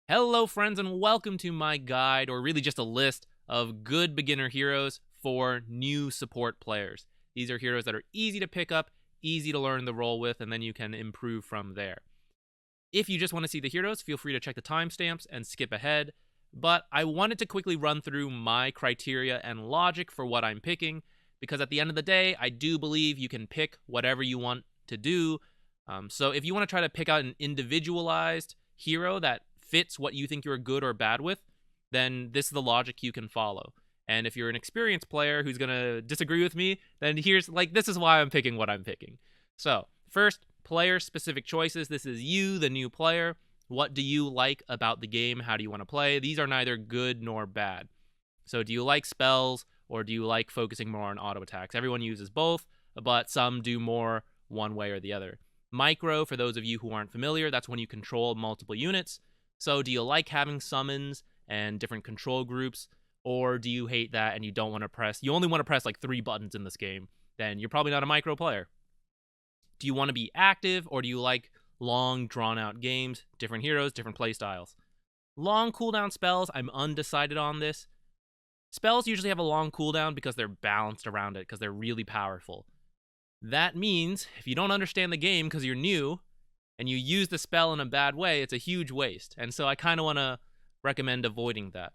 Hello, friends, and welcome to my guide, or really just a list of good beginner heroes for new support players. These are heroes that are easy to pick up, easy to learn the role with, and then you can improve from there. If you just want to see the heroes, feel free to check the timestamps and skip ahead. But I wanted to quickly run through my criteria and logic for what I'm picking, because at the end of the day, I do believe you can pick whatever you want to do. So if you want to try to pick out an individualized hero that fits what you think you're good or bad with, then this is the logic you can follow. And if you're an experienced player who's going to disagree with me, then this is why I'm picking what I'm picking. So, first, player-specific choices. This is you, the new player. What do you like about the game? How do you want to play? These are neither good nor bad. So, do you like spells, or do you like focusing more on auto attacks? Everyone uses both, but some do more one way or the other. Micro, for those of you who aren't familiar, that's when you control multiple units. So do you like having summons and different control groups, or do you hate that and you only want to press like 3 buttons in this game? Then you're probably not a micro player. Do you want to be active, or do you like long, drawn-out games, different heroes, different playstyles? Long cooldown spells, I'm undecided on this. Spells usually have a long cooldown because they're balanced around it, because they're really powerful. That means if you don't understand the game because you're new, and you use the spell in a bad way, it's a huge waste. And so I kind of want to recommend avoiding that.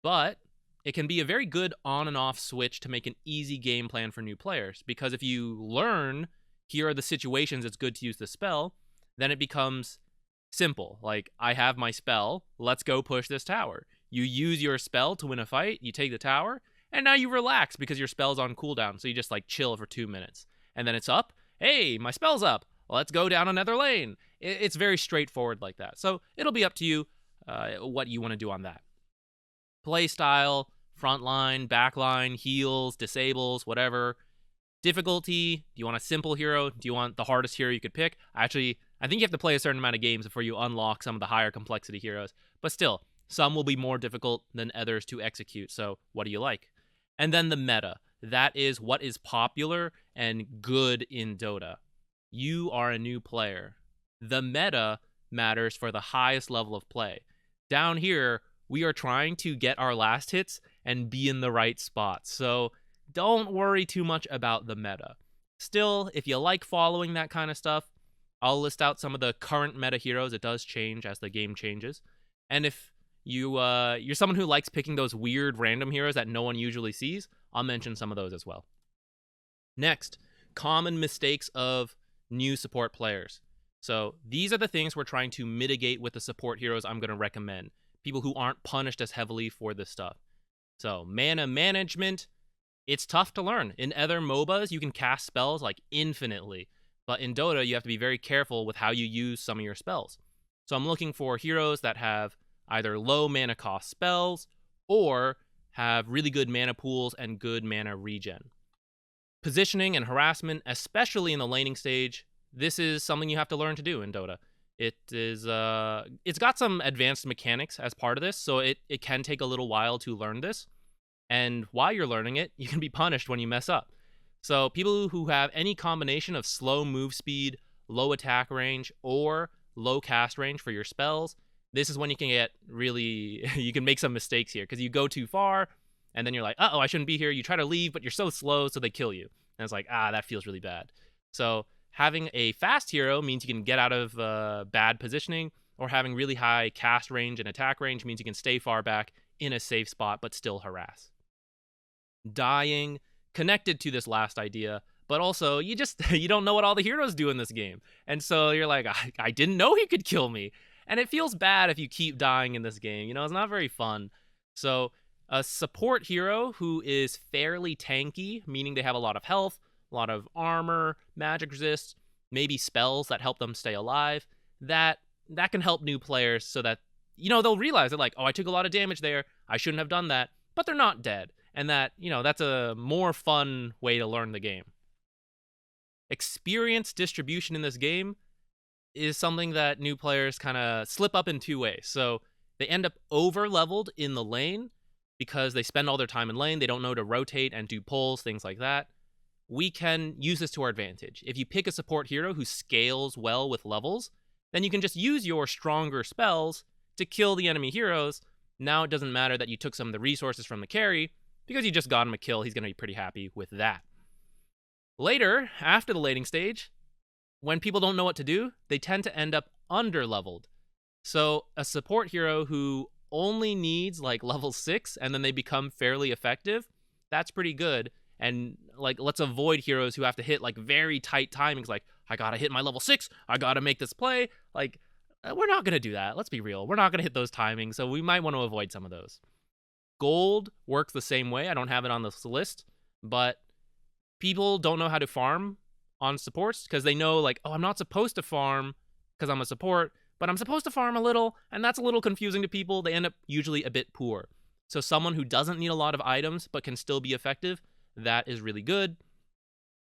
But it can be a very good on and off switch to make an easy game plan for new players. Because if you learn, here are the situations it's good to use the spell, then it becomes simple. Like, I have my spell, let's go push this tower. You use your spell to win a fight, you take the tower, and now you relax because your spell's on cooldown. So you just like chill for 2 minutes. And then it's up. Hey, my spell's up. Let's go down another lane. It's very straightforward like that. So it'll be up to you what you want to do on that. Play style, front line, back line, heals, disables, whatever. Difficulty, do you want a simple hero? Do you want the hardest hero you could pick? Actually, I think you have to play a certain amount of games before you unlock some of the higher complexity heroes. But still, some will be more difficult than others to execute. So what do you like? And then the meta. That is what is popular and good in Dota. You are a new player. The meta matters for the highest level of play. Down here, we are trying to get our last hits and be in the right spots. So don't worry too much about the meta. Still, if you like following that kind of stuff, I'll list out some of the current meta heroes. It does change as the game changes. And if you're someone who likes picking those weird random heroes that no one usually sees, I'll mention some of those as well. Next, common mistakes of new support players. So these are the things we're trying to mitigate with the support heroes I'm going to recommend. People who aren't punished as heavily for this stuff. So mana management, it's tough to learn. In other MOBAs, you can cast spells like infinitely. But in Dota, you have to be very careful with how you use some of your spells. So I'm looking for heroes that have either low mana cost spells or have really good mana pools and good mana regen. Positioning and harassment, especially in the laning stage, this is something you have to learn to do in Dota. It's got some advanced mechanics as part of this, so it can take a little while to learn this. And while you're learning it, you can be punished when you mess up. So people who have any combination of slow move speed, low attack range, or low cast range for your spells, this is when you can get really, you can make some mistakes here, because you go too far, and then you're like, uh-oh, I shouldn't be here. You try to leave, but you're so slow, so they kill you. And it's like, that feels really bad. So having a fast hero means you can get out of bad positioning, or having really high cast range and attack range means you can stay far back in a safe spot, but still harass. Dying, connected to this last idea, but also you don't know what all the heroes do in this game. And so you're like, I didn't know he could kill me. And it feels bad if you keep dying in this game. It's not very fun. So a support hero who is fairly tanky, meaning they have a lot of health, a lot of armor, magic resist, maybe spells that help them stay alive, that can help new players so that, they'll realize that, like, oh, I took a lot of damage there, I shouldn't have done that, but they're not dead. And that, that's a more fun way to learn the game. Experience distribution in this game is something that new players kind of slip up in 2 ways. So they end up over-leveled in the lane because they spend all their time in lane. They don't know to rotate and do pulls, things like that. We can use this to our advantage. If you pick a support hero who scales well with levels, then you can just use your stronger spells to kill the enemy heroes. Now it doesn't matter that you took some of the resources from the carry, because you just got him a kill. He's going to be pretty happy with that. Later, after the laning stage, when people don't know what to do, they tend to end up under-leveled. So a support hero who only needs like level 6 and then they become fairly effective, that's pretty good. And like, let's avoid heroes who have to hit like very tight timings, like, I gotta hit my level 6, I gotta make this play. Like, we're not gonna do that. Let's be real. We're not gonna hit those timings, so we might want to avoid some of those. Gold works the same way. I don't have it on this list, but people don't know how to farm on supports because they know, like, oh, I'm not supposed to farm because I'm a support, but I'm supposed to farm a little, and that's a little confusing to people. They end up usually a bit poor. So someone who doesn't need a lot of items but can still be effective, that is really good.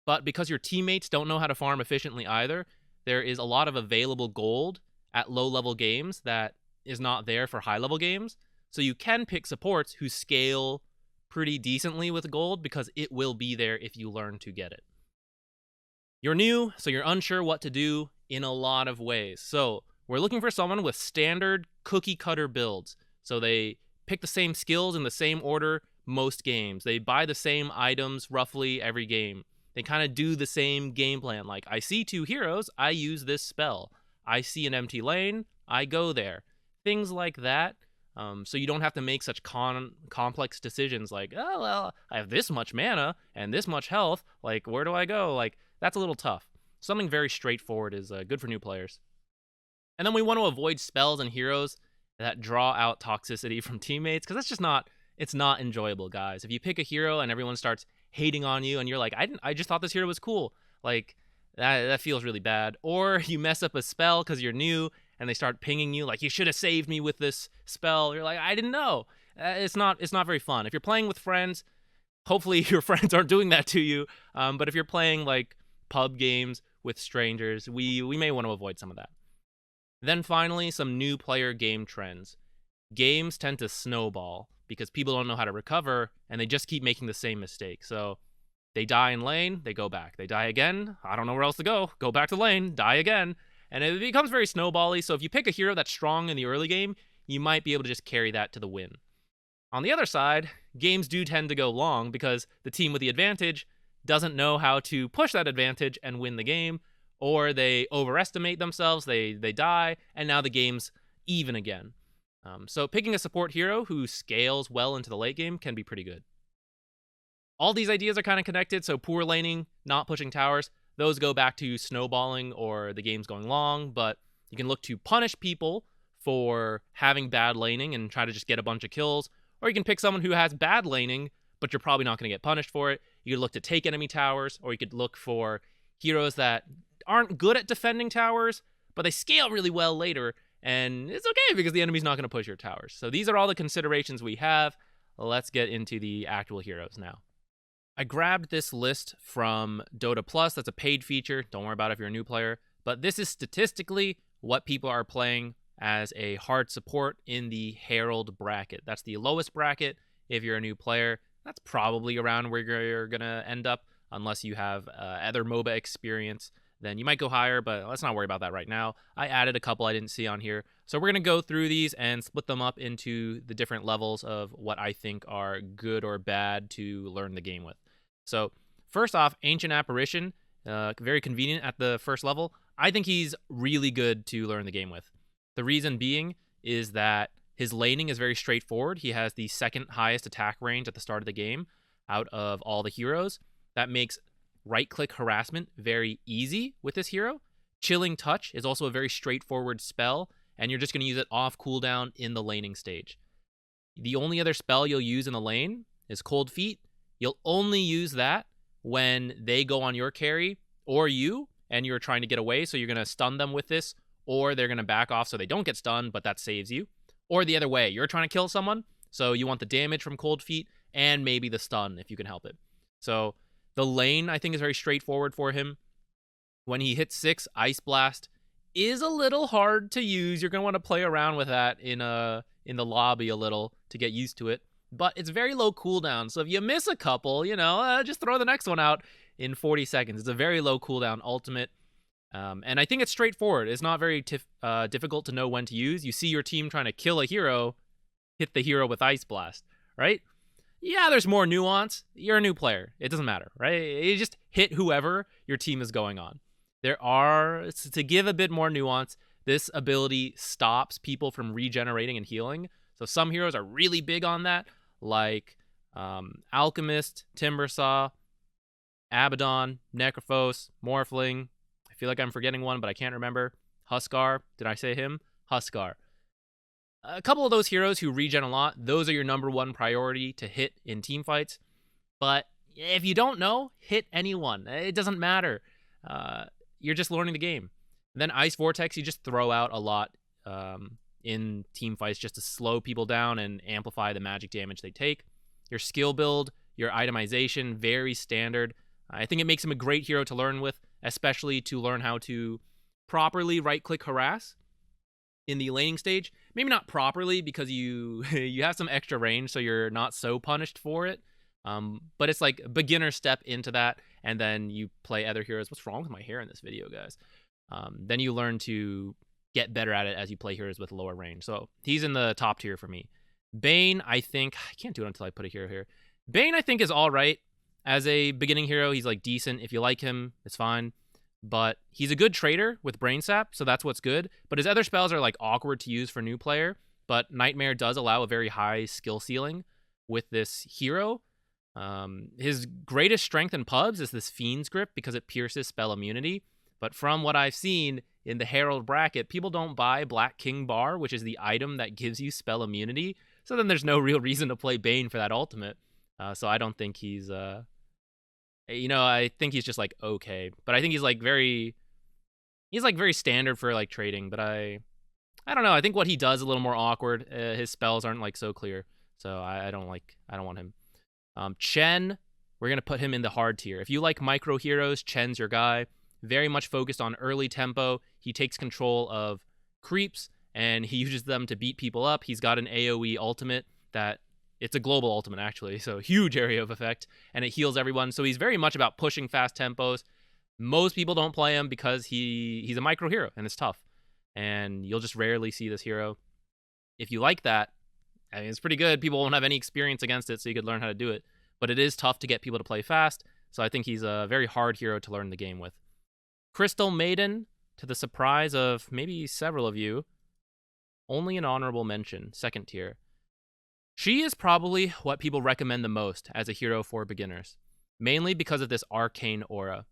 But because your teammates don't know how to farm efficiently either, there is a lot of available gold at low-level games that is not there for high-level games. So you can pick supports who scale pretty decently with gold because it will be there if you learn to get it. You're new, so you're unsure what to do in a lot of ways. So we're looking for someone with standard cookie-cutter builds. So they pick the same skills in the same order most games. They buy the same items roughly every game. They kind of do the same game plan. Like, I see 2 heroes, I use this spell. I see an empty lane, I go there. Things like that. So you don't have to make such complex decisions like, oh, well, I have this much mana and this much health. Like, where do I go? Like, that's a little tough. Something very straightforward is good for new players. And then we want to avoid spells and heroes that draw out toxicity from teammates, because that's just it's not enjoyable, guys. If you pick a hero and everyone starts hating on you and you're like, I just thought this hero was cool, like, that feels really bad. Or you mess up a spell because you're new and they start pinging you like, you should have saved me with this spell. You're like, I didn't know. It's not very fun. If you're playing with friends, hopefully your friends aren't doing that to you. But if you're playing like pub games with strangers, we may want to avoid some of that. Then finally, some new player game trends. Games tend to snowball because people don't know how to recover and they just keep making the same mistake. So they die in lane, they go back. They die again, I don't know where else to go back to lane, die again. And it becomes very snowbally, so if you pick a hero that's strong in the early game, you might be able to just carry that to the win. On the other side, games do tend to go long because the team with the advantage doesn't know how to push that advantage and win the game, or they overestimate themselves, they die, and now the game's even again. So picking a support hero who scales well into the late game can be pretty good. All these ideas are kind of connected, so poor laning, not pushing towers, those go back to snowballing or the game's going long, but you can look to punish people for having bad laning and try to just get a bunch of kills, or you can pick someone who has bad laning, but you're probably not going to get punished for it. You could look to take enemy towers, or you could look for heroes that aren't good at defending towers, but they scale really well later, and it's okay because the enemy's not going to push your towers. So these are all the considerations we have. Let's get into the actual heroes now. I grabbed this list from Dota Plus. That's a paid feature. Don't worry about it if you're a new player. But this is statistically what people are playing as a hard support in the Herald bracket. That's the lowest bracket if you're a new player. That's probably around where you're going to end up unless you have other MOBA experience. Then you might go higher, but let's not worry about that right now. I added a couple I didn't see on here. So we're going to go through these and split them up into the different levels of what I think are good or bad to learn the game with. So first off, Ancient Apparition, very convenient at the first level. I think he's really good to learn the game with. The reason being is that his laning is very straightforward. He has the second highest attack range at the start of the game out of all the heroes. That makes right-click harassment very easy with this hero. Chilling Touch is also a very straightforward spell, and you're just going to use it off cooldown in the laning stage. The only other spell you'll use in the lane is Cold Feet. You'll only use that when they go on your carry or you, and you're trying to get away, so you're going to stun them with this, or they're going to back off so they don't get stunned, but that saves you. Or the other way, you're trying to kill someone, so you want the damage from Cold Feet and maybe the stun if you can help it. So the lane, I think, is very straightforward for him. When he hits 6, Ice Blast is a little hard to use. You're going to want to play around with that in the lobby a little to get used to it. But it's very low cooldown, so if you miss a couple, just throw the next one out in 40 seconds. It's a very low cooldown ultimate. And I think it's straightforward. It's not very difficult to know when to use. You see your team trying to kill a hero, hit the hero with Ice Blast, right? Yeah, there's more nuance. You're a new player. It doesn't matter, right? You just hit whoever your team is going on. To give a bit more nuance, this ability stops people from regenerating and healing. So some heroes are really big on that, like Alchemist, Timbersaw, Abaddon, Necrophos, Morphling. I feel like I'm forgetting one, but I can't remember. Huskar. Did I say him? Huskar. A couple of those heroes who regen a lot, those are your number one priority to hit in team fights. But if you don't know, hit anyone. It doesn't matter. You're just learning the game. And then Ice Vortex, you just throw out a lot in team fights just to slow people down and amplify the magic damage they take. Your skill build, your itemization, very standard. I think it makes him a great hero to learn with, especially to learn how to properly right-click harass in the laning stage. Maybe not properly because you you have some extra range, so you're not so punished for it. But it's like a beginner step into that, and then you play other heroes. What's wrong with my hair in this video, guys? Then you learn to get better at it as you play heroes with lower range. So he's in the top tier for me. Bane, I can't do it until I put a hero here. Bane, I think, is all right. As a beginning hero, he's like decent. If you like him, it's fine. But he's a good trader with Brain Sap, so that's what's good. But his other spells are like awkward to use for new player. But Nightmare does allow a very high skill ceiling with this hero. His greatest strength in pubs is this Fiend's Grip because it pierces spell immunity. But from what I've seen in the Herald bracket, people don't buy Black King Bar, which is the item that gives you spell immunity. So then there's no real reason to play Bane for that ultimate. So I don't think he's... I think he's just like okay, but I think he's like very standard for like trading. But I don't know. I think what he does is a little more awkward. His spells aren't like so clear, so I don't want him. Chen, we're gonna put him in the hard tier. If you like micro heroes, Chen's your guy. Very much focused on early tempo. He takes control of creeps and he uses them to beat people up. He's got an AoE ultimate that. It's a global ultimate, actually, so huge area of effect, and it heals everyone. So he's very much about pushing fast tempos. Most people don't play him because he's a micro hero, and it's tough. And you'll just rarely see this hero. If you like that, I mean, it's pretty good. People won't have any experience against it, so you could learn how to do it. But it is tough to get people to play fast, so I think he's a very hard hero to learn the game with. Crystal Maiden, to the surprise of maybe several of you, only an honorable mention, second tier. She is probably what people recommend the most as a hero for beginners, mainly because of this arcane aura.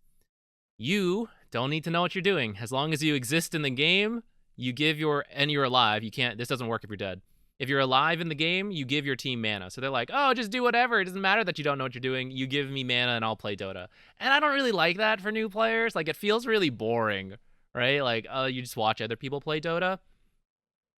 You don't need to know what you're doing. As long as you exist in the game, and you're alive. This doesn't work if you're dead. If you're alive in the game, you give your team mana. So they're like, oh, just do whatever. It doesn't matter that you don't know what you're doing. You give me mana and I'll play Dota. And I don't really like that for new players. Like, it feels really boring, right? Like, you just watch other people play Dota.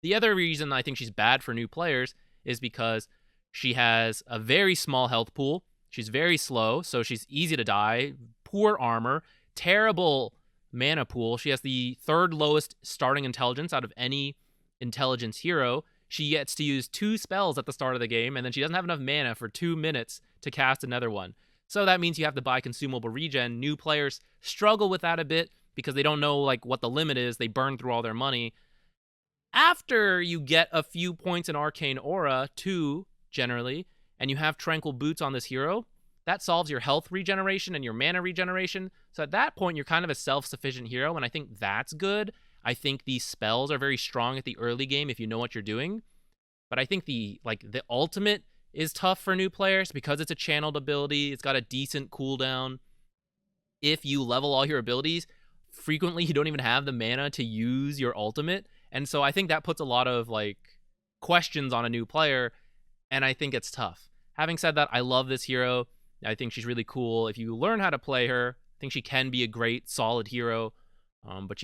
The other reason I think she's bad for new players is because she has a very small health pool. She's very slow, so she's easy to die. Poor armor, terrible mana pool. She has the third lowest starting intelligence out of any intelligence hero. She gets to use 2 spells at the start of the game, and then she doesn't have enough mana for 2 minutes to cast another one. So that means you have to buy consumable regen. New players struggle with that a bit because they don't know like what the limit is. They burn through all their money. After you get a few points in Arcane Aura, 2 generally, and you have Tranquil Boots on this hero, that solves your health regeneration and your mana regeneration. So at that point, you're kind of a self-sufficient hero, and I think that's good. I think these spells are very strong at the early game if you know what you're doing. But I think the ultimate is tough for new players because it's a channeled ability. It's got a decent cooldown. If you level all your abilities, frequently you don't even have the mana to use your ultimate. And so I think that puts a lot of like questions on a new player, and I think it's tough. Having said that, I love this hero. I think she's really cool. If you learn how to play her, I think she can be a great, solid hero. But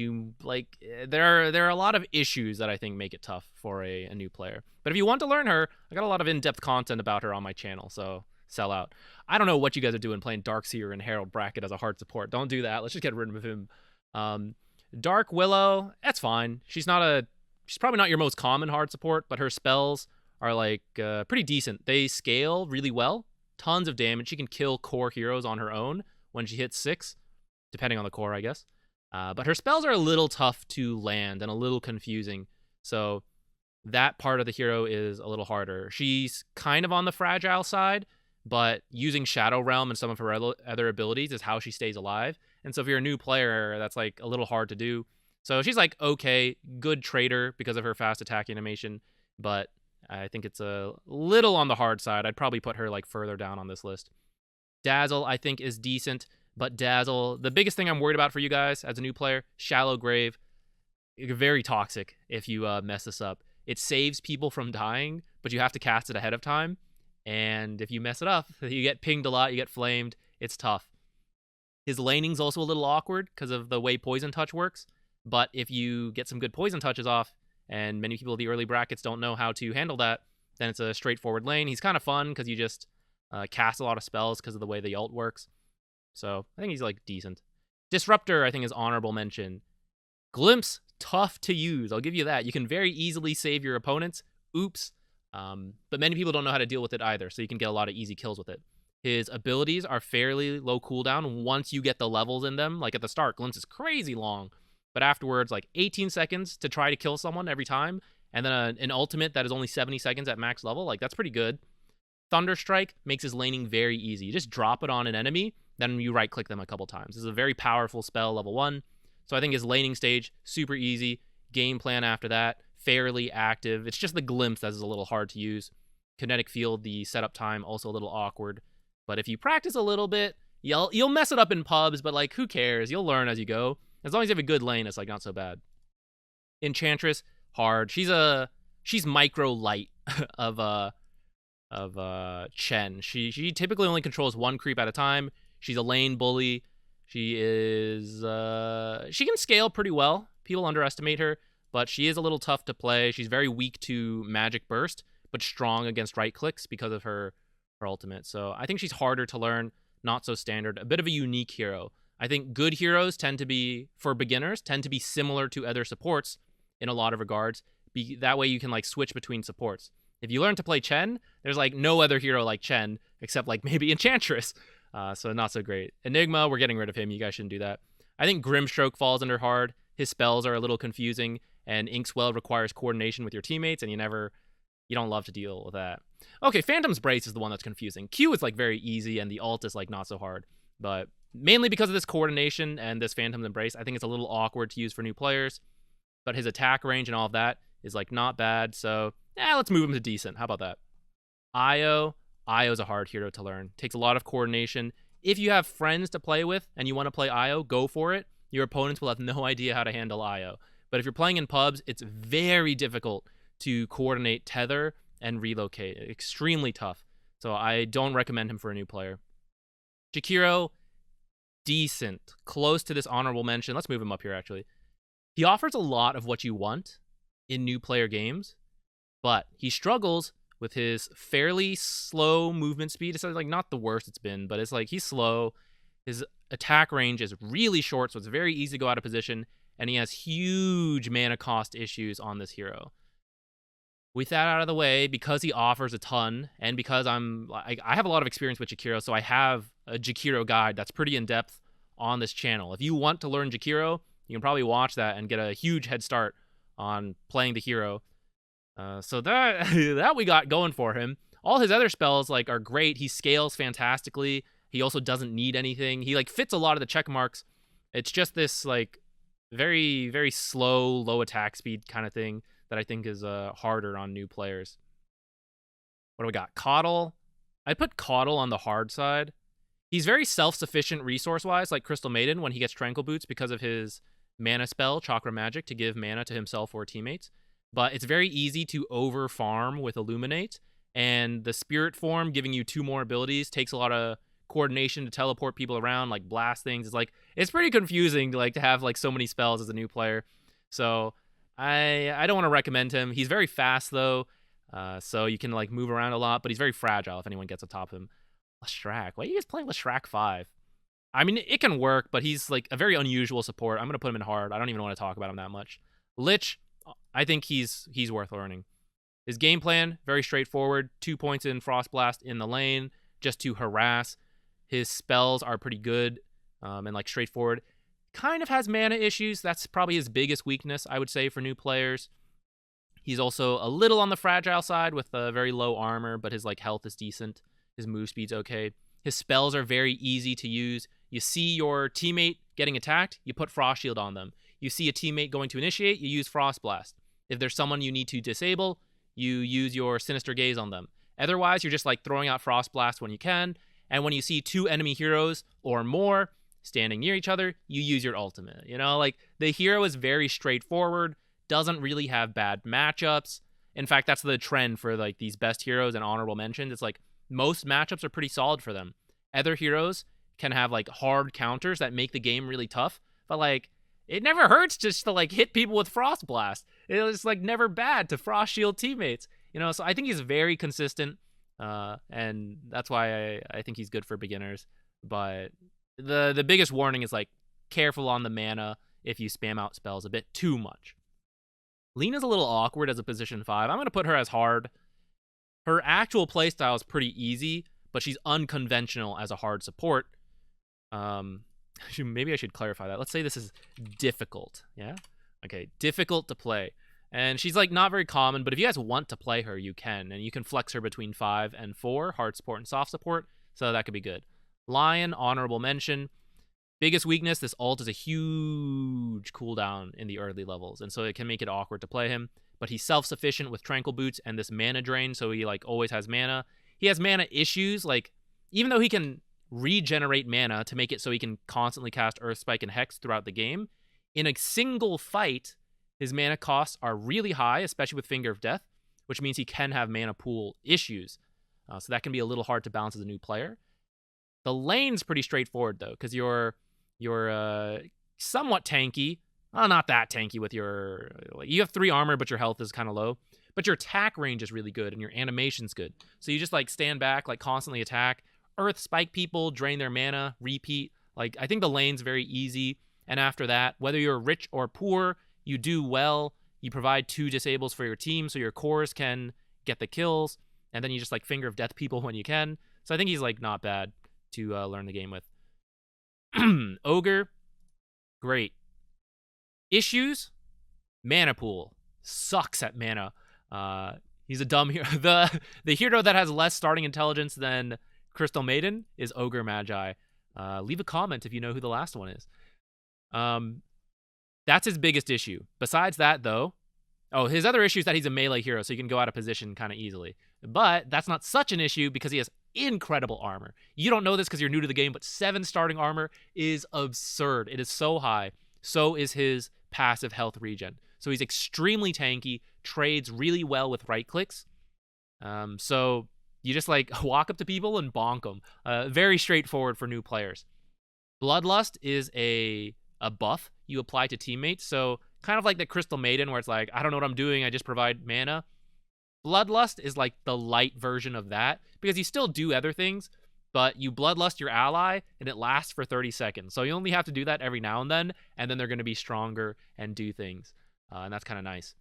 there are a lot of issues that I think make it tough for a new player. But if you want to learn her, I got a lot of in-depth content about her on my channel, so sell out. I don't know what you guys are doing playing Darkseer and Herald Bracket as a hard support. Don't do that. Let's just get rid of him. Dark Willow, that's fine. She's probably not your most common hard support, but her spells are like pretty decent. They scale really well. Tons of damage. She can kill core heroes on her own when she hits 6, depending on the core, I guess. But her spells are a little tough to land and a little confusing. So that part of the hero is a little harder. She's kind of on the fragile side, but using Shadow Realm and some of her other abilities is how she stays alive. And so if you're a new player, that's like a little hard to do. So she's like, okay, good trader because of her fast attack animation, but I think it's a little on the hard side. I'd probably put her like further down on this list. Dazzle, I think, is decent, but Dazzle, the biggest thing I'm worried about for you guys as a new player, Shallow Grave, very toxic if you mess this up. It saves people from dying, but you have to cast it ahead of time. And if you mess it up, you get pinged a lot, you get flamed. It's tough. His laning's also a little awkward because of the way Poison Touch works. But if you get some good Poison Touches off, and many people in the early brackets don't know how to handle that, then it's a straightforward lane. He's kind of fun because you just cast a lot of spells because of the way the ult works. So I think he's like decent. Disruptor, I think, is honorable mention. Glimpse, tough to use. I'll give you that. You can very easily save your opponents. Oops. But many people don't know how to deal with it either, so you can get a lot of easy kills with it. His abilities are fairly low cooldown once you get the levels in them. Like at the start, Glimpse is crazy long. But afterwards, like 18 seconds to try to kill someone every time. And then an ultimate that is only 70 seconds at max level. Like, that's pretty good. Thunderstrike makes his laning very easy. You just drop it on an enemy, then you right-click them a couple times. This is a very powerful spell, level 1. So I think his laning stage, super easy. Game plan after that, fairly active. It's just the Glimpse that is a little hard to use. Kinetic Field, the setup time, also a little awkward. But if you practice a little bit, you'll mess it up in pubs, but like, who cares? You'll learn as you go. As long as you have a good lane, it's like not so bad. Enchantress, hard. She's micro light of Chen. She typically only controls one creep at a time. She's a lane bully. She can scale pretty well. People underestimate her, but she is a little tough to play. She's very weak to magic burst, but strong against right clicks because of her ultimate. So I think she's harder to learn, not so standard. A bit of a unique hero. I think good heroes for beginners, tend to be similar to other supports in a lot of regards. That way you can like switch between supports. If you learn to play Chen, there's like no other hero like Chen, except like maybe Enchantress. So not so great. Enigma, we're getting rid of him. You guys shouldn't do that. I think Grimstroke falls under hard. His spells are a little confusing, and Inkswell requires coordination with your teammates, and you don't love to deal with that. Okay, Phantom's Brace is the one that's confusing. Q is like very easy, and the ult is like not so hard. But mainly because of this coordination and this Phantom's Embrace, I think it's a little awkward to use for new players. But his attack range and all of that is like not bad. So let's move him to decent. How about that? Io's a hard hero to learn. Takes a lot of coordination. If you have friends to play with and you want to play Io, go for it. Your opponents will have no idea how to handle Io. But if you're playing in pubs, it's very difficult to coordinate tether and relocate. Extremely tough. So I don't recommend him for a new player. Jakiro, decent. Close to this honorable mention. Let's move him up here, actually. He offers a lot of what you want in new player games, but he struggles with his fairly slow movement speed. It's like not the worst it's been, but it's like he's slow. His attack range is really short, so it's very easy to go out of position, and he has huge mana cost issues on this hero. With that out of the way, because he offers a ton, and because I have a lot of experience with Jakiro, so I have a Jakiro guide that's pretty in-depth on this channel. If you want to learn Jakiro, you can probably watch that and get a huge head start on playing the hero. So that we got going for him. All his other spells like are great. He scales fantastically. He also doesn't need anything. He like fits a lot of the check marks. It's just this like very, very slow, low attack speed kind of thing that I think is harder on new players. What do we got? Coddle. I put Coddle on the hard side. He's very self-sufficient resource-wise, like Crystal Maiden when he gets Tranquil Boots because of his mana spell, Chakra Magic, to give mana to himself or teammates. But it's very easy to over-farm with Illuminate, and the Spirit Form, giving you 2 more abilities, takes a lot of coordination to teleport people around, like blast things. It's pretty confusing to have like so many spells as a new player. So I don't want to recommend him. He's very fast though, so you can like move around a lot, but he's very fragile if anyone gets atop him. Leshrac. Why are you guys playing Leshrac 5? I mean, it can work, but he's like a very unusual support. I'm going to put him in hard. I don't even want to talk about him that much. Lich, I think he's worth learning. His game plan, very straightforward. 2 points in Frost Blast in the lane, just to harass. His spells are pretty good and like straightforward. kind of has mana issues. That's probably his biggest weakness, I would say, for new players. He's also a little on the fragile side with very low armor, but his like health is decent. His move speed's okay. His spells are very easy to use. You see your teammate getting attacked, you put Frost Shield on them. You see a teammate going to initiate, you use Frost Blast. If there's someone you need to disable, you use your Sinister Gaze on them. Otherwise, you're just like throwing out Frost Blast when you can. And when you see 2 enemy heroes or more standing near each other, you use your ultimate. You know, like the hero is very straightforward, doesn't really have bad matchups. In fact, that's the trend for like these best heroes and honorable mentions. It's like most matchups are pretty solid for them. Other heroes can have like hard counters that make the game really tough, but like it never hurts just to like hit people with Frost Blast. It's like never bad to Frost Shield teammates, you know. So I think he's very consistent, and that's why I think he's good for beginners. But the biggest warning is like careful on the mana if you spam out spells a bit too much. Lena's a little awkward as a position 5. I'm going to put her as hard. Her actual playstyle is pretty easy, but she's unconventional as a hard support. Maybe I should clarify that. Let's say this is difficult. Yeah? Okay, difficult to play. And she's like not very common, but if you guys want to play her, you can. And you can flex her between 5 and 4, hard support and soft support. So that could be good. Lion, honorable mention. Biggest weakness, this ult is a huge cooldown in the early levels, and so it can make it awkward to play him. But he's self-sufficient with Tranquil Boots and this mana drain, so he like always has mana. He has mana issues, like even though he can regenerate mana to make it so he can constantly cast Earth Spike and Hex throughout the game, in a single fight, his mana costs are really high, especially with Finger of Death, which means he can have mana pool issues. So that can be a little hard to balance as a new player. The lane's pretty straightforward though, because you're somewhat tanky. Well, not that tanky with your... You have 3 armor, but your health is kind of low. But your attack range is really good, and your animation's good. So you just, like, stand back, like, constantly attack. Earth spike people, drain their mana, repeat. Like, I think the lane's very easy. And after that, whether you're rich or poor, you do well. You provide 2 disables for your team, so your cores can get the kills. And then you just, like, Finger of Death people when you can. So I think he's, like, not bad to learn the game with. Ogre, great. Issues, mana pool. Sucks at mana. He's a dumb hero. The hero that has less starting intelligence than Crystal Maiden is Ogre Magi. Leave a comment if you know who the last one is. That's his biggest issue. Besides that, though, his other issue is that he's a melee hero, so you can go out of position kind of easily. But that's not such an issue because he has incredible armor. You don't know this because you're new to the game, but 7 starting armor is absurd. It is so high. So is his passive health regen. So he's extremely tanky, trades really well with right clicks. So you just like walk up to people and bonk them. Very straightforward for new players. Bloodlust is a buff you apply to teammates. So kind of like the Crystal Maiden where it's like, I don't know what I'm doing, I just provide mana. Bloodlust is like the light version of that because you still do other things, but you bloodlust your ally and it lasts for 30 seconds. So you only have to do that every now and then they're going to be stronger and do things. And that's kind of nice.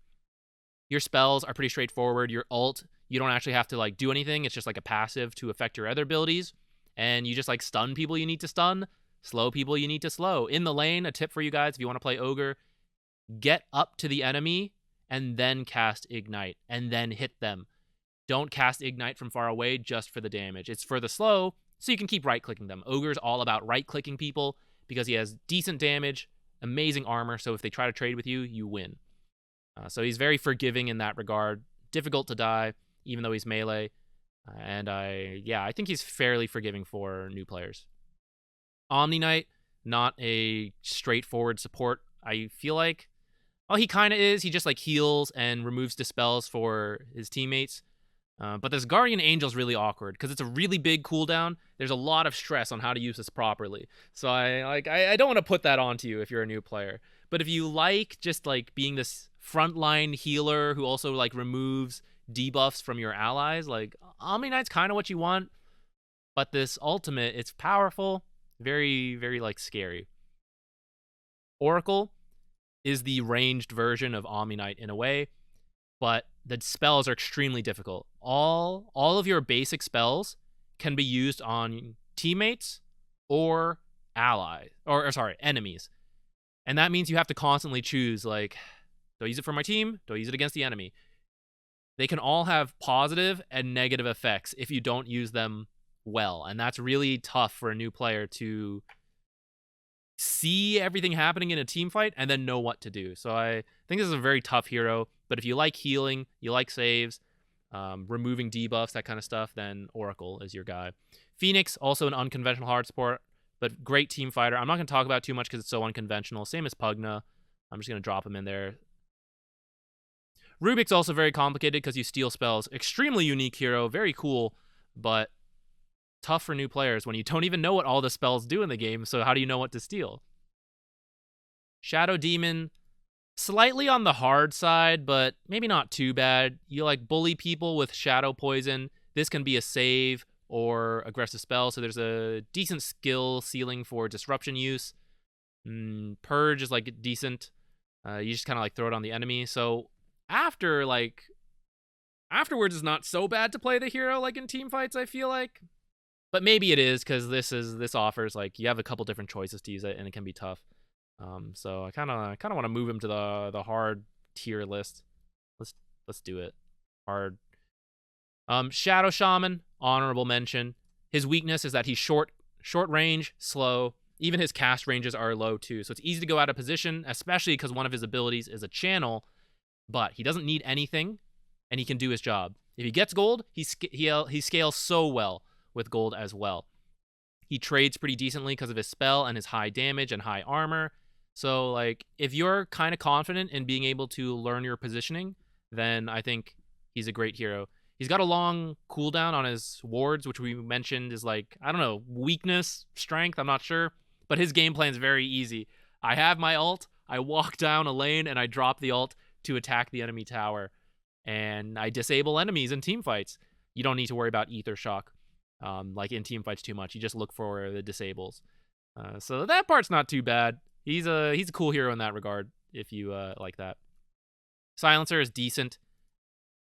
Your spells are pretty straightforward. Your ult, you don't actually have to like do anything. It's just like a passive to affect your other abilities. And you just like stun people you need to stun, slow people you need to slow. In the lane, a tip for you guys if you want to play Ogre, get up to the enemy and then cast Ignite and then hit them. Don't cast Ignite from far away just for the damage. It's for the slow, so you can keep right-clicking them. Ogre's all about right-clicking people because he has decent damage, amazing armor, so if they try to trade with you, you win. So he's very forgiving in that regard. Difficult to die, even though he's melee. And I think he's fairly forgiving for new players. Omni Knight, not a straightforward support, I feel like. Oh, he kind of is. He just like heals and removes dispels for his teammates. But this Guardian Angel's really awkward because it's a really big cooldown. There's a lot of stress on how to use this properly. So I don't want to put that onto you if you're a new player. But if you like just like being this frontline healer who also like removes debuffs from your allies, like Omni Knight's kind of what you want. But this ultimate, it's powerful, very, very like scary. Oracle is the ranged version of Omni Knight in a way, but the spells are extremely difficult. All of your basic spells can be used on teammates or allies, or sorry, enemies. And that means you have to constantly choose, like, do I use it for my team? Do I use it against the enemy? They can all have positive and negative effects if you don't use them well. And that's really tough for a new player to see everything happening in a team fight and then know what to do. So I think this is a very tough hero. But if you like healing, you like saves, removing debuffs, that kind of stuff, then Oracle is your guy. Phoenix, also an unconventional hard support, but great team fighter. I'm not going to talk about it too much because it's so unconventional. Same as Pugna. I'm just going to drop him in there. Rubik's also very complicated because you steal spells. Extremely unique hero, very cool, but tough for new players when you don't even know what all the spells do in the game, so how do you know what to steal? Shadow Demon, slightly on the hard side, but maybe not too bad. You like bully people with Shadow Poison. This can be a save or aggressive spell, so there's a decent skill ceiling for disruption use. Purge is like decent. You just kind of like throw it on the enemy. So afterwards is not so bad to play the hero like in team fights, I feel like. But maybe it is because this offers, like, you have a couple different choices to use it and it can be tough. So I kind of want to move him to the hard tier list. Let's do it. Hard. Shadow Shaman, honorable mention. His weakness is that he's short range, slow. Even his cast ranges are low too, so it's easy to go out of position, especially because one of his abilities is a channel. But he doesn't need anything, and he can do his job. If he gets gold, he scales so well with gold as well. He trades pretty decently because of his spell and his high damage and high armor. So, like, if you're kind of confident in being able to learn your positioning, then I think he's a great hero. He's got a long cooldown on his wards, which we mentioned is like, I don't know, weakness, strength, I'm not sure. But his game plan is very easy. I have my ult, I walk down a lane, and I drop the ult to attack the enemy tower. And I disable enemies in team fights. You don't need to worry about Ether Shock. Like in team fights too much. You just look for the disables. So that part's not too bad. He's a cool hero in that regard, if you like that. Silencer is decent.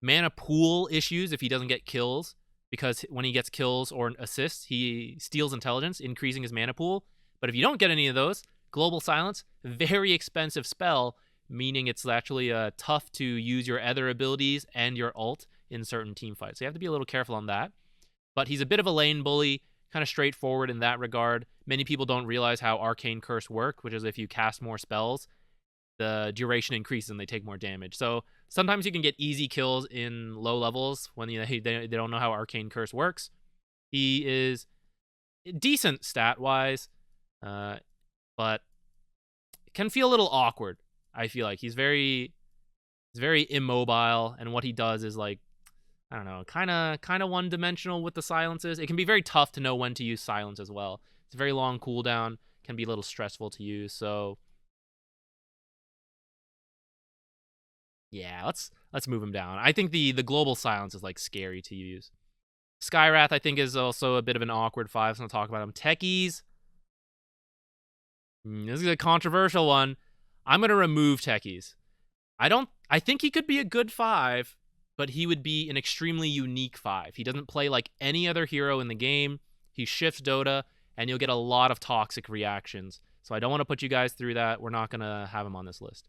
Mana pool issues if he doesn't get kills, because when he gets kills or assists, he steals intelligence, increasing his mana pool. But if you don't get any of those, Global Silence, very expensive spell, meaning it's actually tough to use your other abilities and your ult in certain team fights. So you have to be a little careful on that. But he's a bit of a lane bully, kind of straightforward in that regard. Many people don't realize how Arcane Curse work, which is if you cast more spells, the duration increases and they take more damage. So sometimes you can get easy kills in low levels when they don't know how Arcane Curse works. He is decent stat-wise, but can feel a little awkward, I feel like. He's very immobile, and what he does is, like, I don't know, kind of one-dimensional with the silences. It can be very tough to know when to use silence as well. It's a very long cooldown, can be a little stressful to use. So yeah, let's move him down. I think the global silence is like scary to use. Skywrath, I think, is also a bit of an awkward 5, so I'll talk about him. Techies. This is a controversial one. I'm gonna remove Techies. I think he could be a good 5. But he would be an extremely unique 5. He doesn't play like any other hero in the game. He shifts Dota, and you'll get a lot of toxic reactions. So I don't want to put you guys through that. We're not going to have him on this list.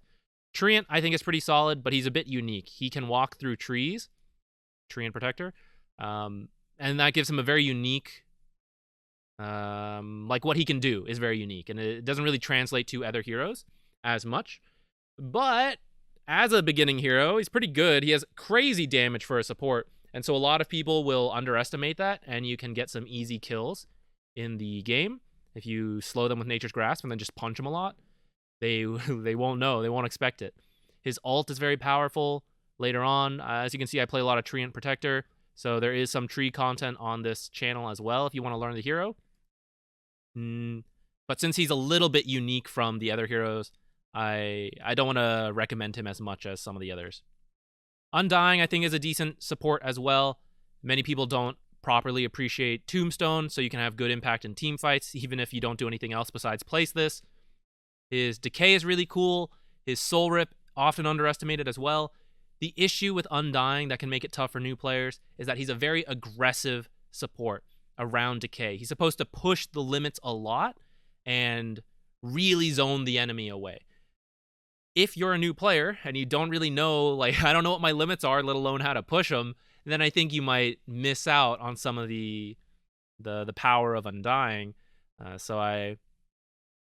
Treant, I think, is pretty solid, but he's a bit unique. He can walk through trees, Treant Protector, and that gives him a very unique, like, what he can do is very unique, and it doesn't really translate to other heroes as much. But as a beginning hero, he's pretty good. He has crazy damage for a support, and so a lot of people will underestimate that, and you can get some easy kills in the game if you slow them with Nature's Grasp and then just punch them a lot. They won't know. They won't expect it. His ult is very powerful later on. As you can see, I play a lot of Treant Protector, so there is some tree content on this channel as well if you want to learn the hero. But since he's a little bit unique from the other heroes, I don't want to recommend him as much as some of the others. Undying, I think, is a decent support as well. Many people don't properly appreciate Tombstone, so you can have good impact in team fights, even if you don't do anything else besides place this. His Decay is really cool. His Soul Rip, often underestimated as well. The issue with Undying that can make it tough for new players is that he's a very aggressive support around Decay. He's supposed to push the limits a lot and really zone the enemy away. If you're a new player and you don't really know, like, I don't know what my limits are, let alone how to push them, then I think you might miss out on some of the power of Undying. I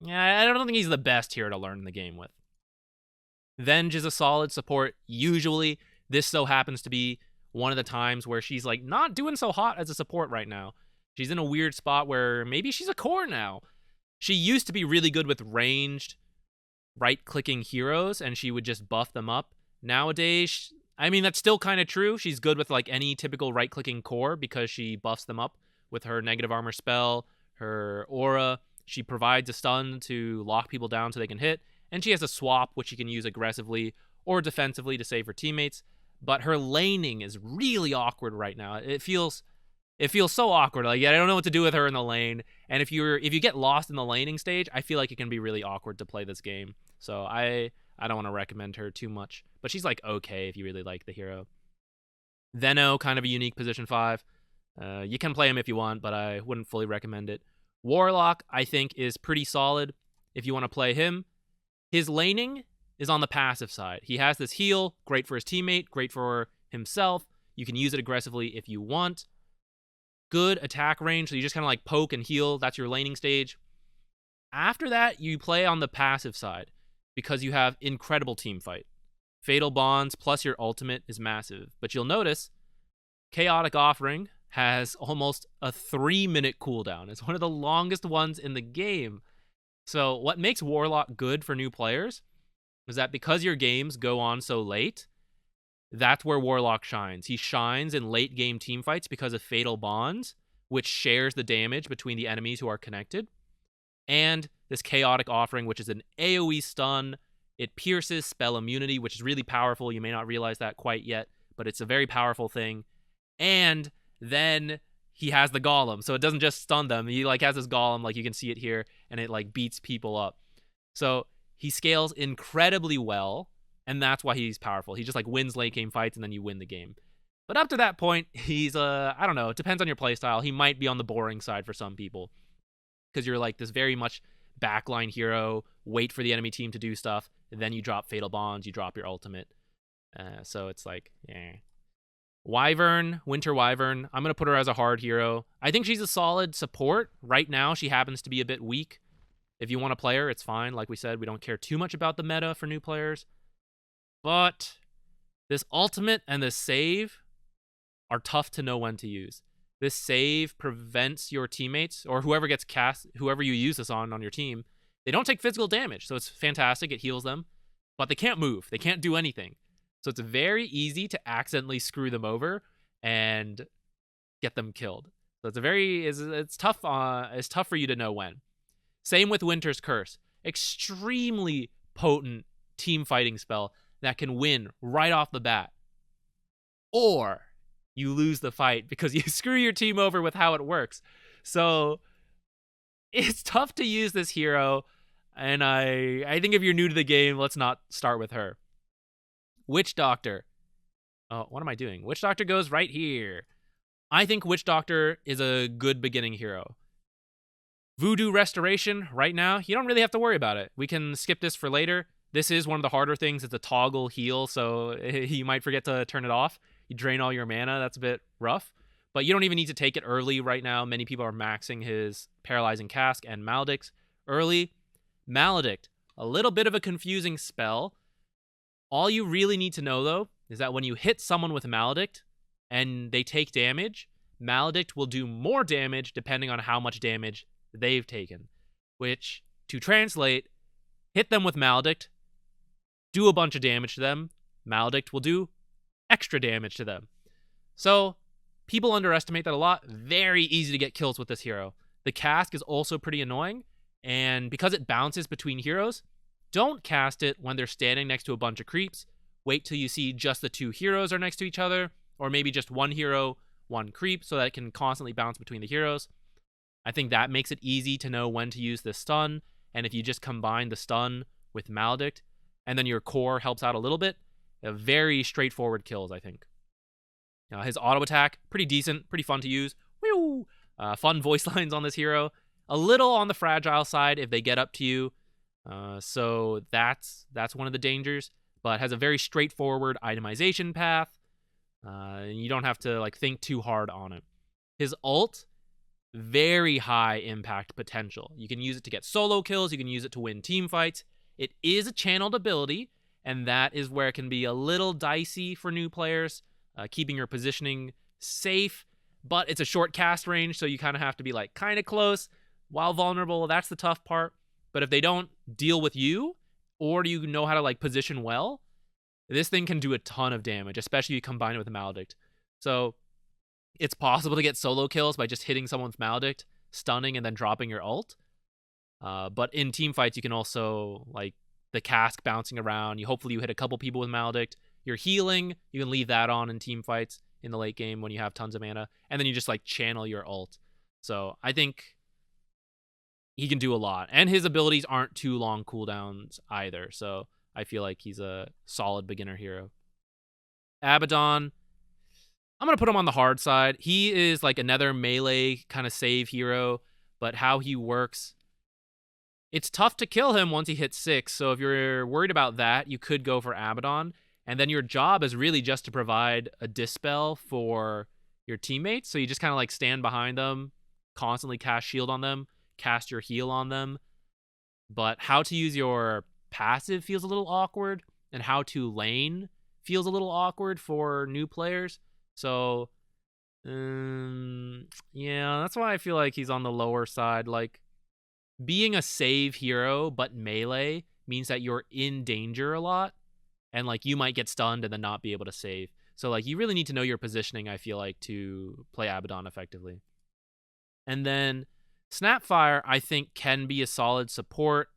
don't think he's the best hero to learn the game with. Venge is a solid support. Usually, this so happens to be one of the times where she's like not doing so hot as a support right now. She's in a weird spot where maybe she's a core now. She used to be really good with ranged right-clicking heroes, and she would just buff them up. Nowadays, I mean, that's still kind of true. She's good with like any typical right-clicking core because she buffs them up with her negative armor spell, her aura. She provides a stun to lock people down so they can hit, and she has a swap which she can use aggressively or defensively to save her teammates. But her laning is really awkward right now. It feels so awkward. Like, I don't know what to do with her in the lane. And if you get lost in the laning stage, I feel like it can be really awkward to play this game. So I don't want to recommend her too much. But she's like okay if you really like the hero. Zeno, kind of a unique position 5. You can play him if you want, but I wouldn't fully recommend it. Warlock, I think, is pretty solid if you want to play him. His laning is on the passive side. He has this heal, great for his teammate, great for himself. You can use it aggressively if you want. Good attack range, so you just kind of like poke and heal. That's your laning stage. After that, you play on the passive side because you have incredible team fight. Fatal Bonds plus your ultimate is massive. But you'll notice Chaotic Offering has almost a 3-minute cooldown. It's one of the longest ones in the game. So what makes Warlock good for new players is that because your games go on so late, that's where Warlock shines. He shines in late game teamfights because of Fatal Bonds, which shares the damage between the enemies who are connected. And this Chaotic Offering, which is an AoE stun. It pierces spell immunity, which is really powerful. You may not realize that quite yet, but it's a very powerful thing. And then he has the Golem, so it doesn't just stun them. He like has this Golem, like you can see it here, and it like beats people up. So he scales incredibly well, and that's why he's powerful. He just like wins late game fights, and then you win the game. But up to that point, he's I don't know. It depends on your playstyle. He might be on the boring side for some people because you're like this very much backline hero. Wait for the enemy team to do stuff, and then you drop Fatal Bonds. You drop your ultimate. So it's like, yeah. Wyvern, Winter Wyvern, I'm going to put her as a hard hero. I think she's a solid support. Right now, she happens to be a bit weak. If you want to play her, it's fine. Like we said, we don't care too much about the meta for new players. But this ultimate and this save are tough to know when to use. This save prevents your teammates, or whoever gets cast, whoever you use this on your team, they don't take physical damage. So it's fantastic. It heals them. But they can't move. They can't do anything. So it's very easy to accidentally screw them over and get them killed. So it's tough. It's tough for you to know when. Same with Winter's Curse. Extremely potent team fighting spell that can win right off the bat. Or you lose the fight because you screw your team over with how it works. So it's tough to use this hero. And I think if you're new to the game, let's not start with her. Witch Doctor. What am I doing? Witch Doctor goes right here. I think Witch Doctor is a good beginning hero. Voodoo Restoration, right now, you don't really have to worry about it. We can skip this for later. This is one of the harder things. It's a toggle heal, so you might forget to turn it off. You drain all your mana. That's a bit rough. But you don't even need to take it early right now. Many people are maxing his Paralyzing Cask and Maledict early. Maledict, a little bit of a confusing spell. All you really need to know, though, is that when you hit someone with Maledict and they take damage, Maledict will do more damage depending on how much damage they've taken. Which, to translate, hit them with Maledict, do a bunch of damage to them, Maledict will do extra damage to them. So, people underestimate that a lot. Very easy to get kills with this hero. The cask is also pretty annoying, and because it bounces between heroes, don't cast it when they're standing next to a bunch of creeps. Wait till you see just the two heroes are next to each other, or maybe just one hero, one creep, so that it can constantly bounce between the heroes. I think that makes it easy to know when to use the stun, and if you just combine the stun with Maledict, and then your core helps out a little bit, very straightforward kills, I think. His auto attack, pretty decent, pretty fun to use. Woo! Fun voice lines on this hero. A little on the fragile side if they get up to you. So that's one of the dangers, but has a very straightforward itemization path. You don't have to like think too hard on it. His ult, very high impact potential. You can use it to get solo kills. You can use it to win team fights. It is a channeled ability, and that is where it can be a little dicey for new players, keeping your positioning safe. But it's a short cast range, so you kind of have to be like kind of close while vulnerable. That's the tough part. But if they don't deal with you, or do you know how to like position well, this thing can do a ton of damage, especially if you combine it with Maledict. So it's possible to get solo kills by just hitting someone with Maledict, stunning, and then dropping your ult. But in team fights, you can also, like, the cask bouncing around. Hopefully you hit a couple people with Maledict. You're healing. You can leave that on in team fights in the late game when you have tons of mana. And then you just, like, channel your ult. So I think he can do a lot. And his abilities aren't too long cooldowns either. So I feel like he's a solid beginner hero. Abaddon, I'm going to put him on the hard side. He is like another melee kind of save hero, but how he works, it's tough to kill him once he hits 6. So if you're worried about that, you could go for Abaddon. And then your job is really just to provide a dispel for your teammates. So you just kind of like stand behind them, constantly cast shield on them, cast your heal on them. But how to use your passive feels a little awkward, and how to lane feels a little awkward for new players. So, yeah, that's why I feel like he's on the lower side. Like, being a save hero but melee means that you're in danger a lot, and like you might get stunned and then not be able to save. So like you really need to know your positioning, I feel like, to play Abaddon effectively. And then Snapfire, I think, can be a solid support.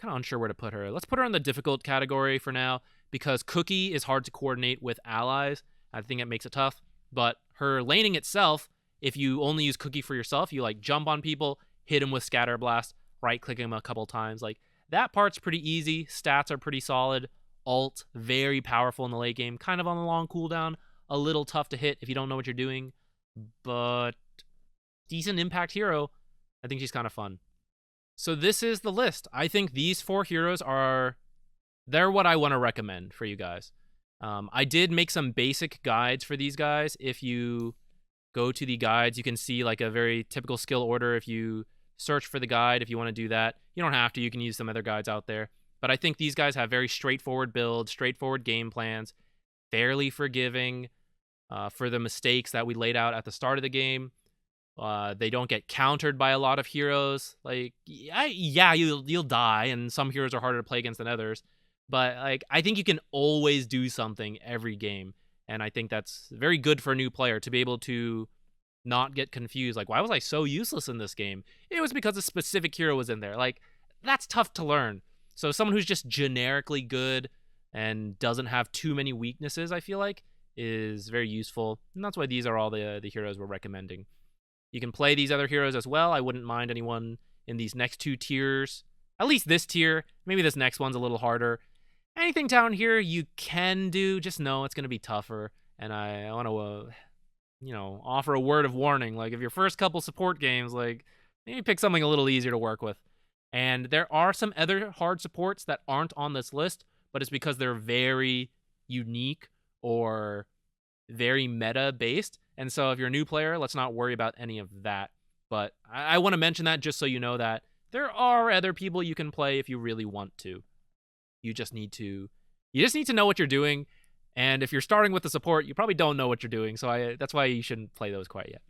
Kind of unsure where to put her. Let's put her in the difficult category for now, because Cookie is hard to coordinate with allies. I think it makes it tough. But her laning itself, if you only use Cookie for yourself, you like jump on people, hit them with Scatter Blast, right-click them a couple times. Like, that part's pretty easy. Stats are pretty solid. Ult, very powerful in the late game. Kind of on the long cooldown. A little tough to hit if you don't know what you're doing. But decent impact hero. I think she's kind of fun. So this is the list. I think these 4 heroes they're what I want to recommend for you guys. I did make some basic guides for these guys. If you go to the guides, you can see like a very typical skill order. If you search for the guide, if you want to do that, you don't have to. You can use some other guides out there. But I think these guys have very straightforward builds, straightforward game plans, fairly forgiving for the mistakes that we laid out at the start of the game. They don't get countered by a lot of heroes. Like, yeah, you'll die, and some heroes are harder to play against than others. But like, I think you can always do something every game, and I think that's very good for a new player to be able to not get confused. Like, why was I so useless in this game? It was because a specific hero was in there. Like, that's tough to learn. So someone who's just generically good and doesn't have too many weaknesses, I feel like, is very useful. And that's why these are all the heroes we're recommending. You can play these other heroes as well. I wouldn't mind anyone in these next 2 tiers. At least this tier. Maybe this next one's a little harder. Anything down here you can do, just know it's going to be tougher. And I want to, offer a word of warning. Like, if your first couple support games, like, maybe pick something a little easier to work with. And there are some other hard supports that aren't on this list, but it's because they're very unique or very meta-based. And so if you're a new player, let's not worry about any of that. But I want to mention that just so you know that there are other people you can play if you really want to. You just need to know what you're doing. And if you're starting with the support, you probably don't know what you're doing. So that's why you shouldn't play those quite yet.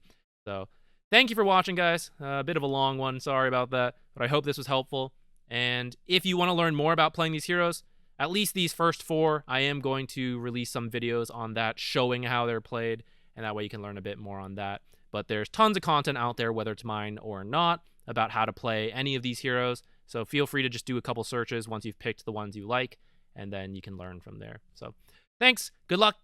So thank you for watching, guys. A bit of a long one. Sorry about that. But I hope this was helpful. And if you want to learn more about playing these heroes, at least these first 4, I am going to release some videos on that, showing how they're played. And that way you can learn a bit more on that. But there's tons of content out there, whether it's mine or not, about how to play any of these heroes. So feel free to just do a couple searches once you've picked the ones you like, and then you can learn from there. So thanks. Good luck.